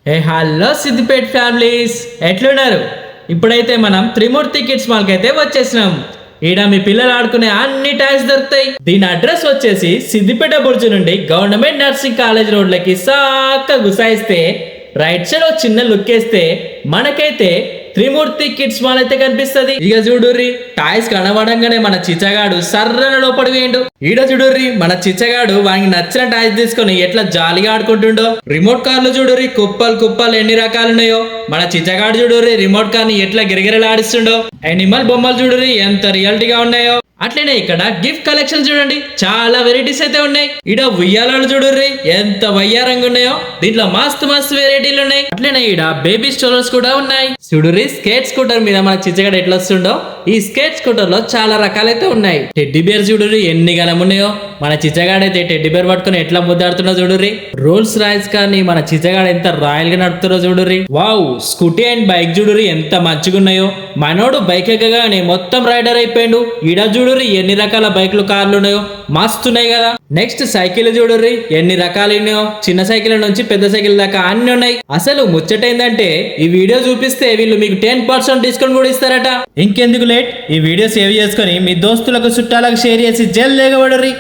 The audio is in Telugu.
హలో సిద్దిపేట్ ఫ్యామిలీస్ ఎట్లున్నారు? ఇప్పుడైతే మనం త్రిమూర్తి కిడ్స్ మాల్కి అయితే వచ్చేసినాం. ఈడ మీ పిల్లలు ఆడుకునే అన్ని టాయ్స్ దొరుకుతాయి. దీని అడ్రస్ వచ్చేసి సిద్దిపేట బుర్జు నుండి గవర్నమెంట్ నర్సింగ్ కాలేజ్ రోడ్లకి సాక్క గుసాయిస్తే రైట్ సైడ్ ఒక చిన్న లుక్ వేస్తే మనకైతే త్రిమూర్తి కిడ్స్ మాల్ అయితే కనిపిస్తది. ఇక చూడుర్రి, టాయ్స్ కనబడంగానే మన చిచ్చగాడు సర్రన లోపడి వేయండు. ఈడ చూడుర్రి, మన చిచ్చగాడు వానికి నచ్చిన టాయ్స్ తీసుకొని ఎట్లా జాలీగా ఆడుకుంటుండో. రిమోట్ కార్లు చూడుర్రి, కుప్పలు కుప్పలు ఎన్ని రకాలు ఉన్నాయో. మన చిచ్చగాడు చూడుర్రి రిమోట్ కార్ ని ఎట్లా గిరగిరలాడిస్తుండో. యానిమల్ బొమ్మలు చూడుర్రి ఎంత రియాలిటీగా ఉన్నాయో. అట్లనే ఇక్కడ గిఫ్ట్ కలెక్షన్ చూడండి, చాలా వెరైటీస్ అయితే ఉన్నాయి. ఈడ ఉయ్యాలాలు చూడుర్రి ఎంత వయ్యారంగా ఉన్నాయో. దీంట్లో మస్తు మస్తు వెరైటీలు ఉన్నాయి. అట్లనే ఈడ బేబీ స్టోర్స్ కూడా ఉన్నాయి. చూడుర్రి, స్కేట్ స్కూటర్ మీద మన చిచ్చగాడు ఎట్లా వస్తుండో. ఈ స్కేట్ స్కూటర్ లో చాలా రకాలైతే ఉన్నాయి. టెడ్డీ బేర్ చూడుర్రి ఎన్ని గనం ఉన్నాయో. మన చిచ్చగాడైతే టెడ్డీ బేర్ పట్టుకుని ఎట్లా ముద్దాడుతుండో చూడుర్రి. రోల్స్ రాయిస్ కానీ మన చిచ్చగాడు ఎంత రాయల్ గా నడుపుతుండో చూడుర్రి. వావ్, స్కూటీ అండ్ బైక్ చూడుర్రి ఎంత మంచిగా ఉన్నాయో. మనోడు బైక్ ఎక్కగానే మొత్తం రైడర్ అయిపోయాడు. ఈడ చూడుర్రి ఎన్ని రకాల బైక్లు కార్లు ఉన్నాయో, మస్తున్నాయి కదా. నెక్స్ట్ సైకిల్ చూడుర్రి ఎన్ని రకాలు ఉన్నాయో. చిన్న సైకిల్ నుంచి పెద్ద సైకిల్ దాకా అన్ని ఉన్నాయి. అసలు ముచ్చటైందంటే ఈ వీడియో చూపిస్తే వీళ్ళు మీకు 10% డిస్కౌంట్ కూడా ఇస్తారట. ఇంకెందుకు లేట్, ఈ వీడియో సేవ్ చేసుకొని మీ దోస్తులకు చుట్టాలకు షేర్ చేసి జల్దీ ఎగబడుర్రి.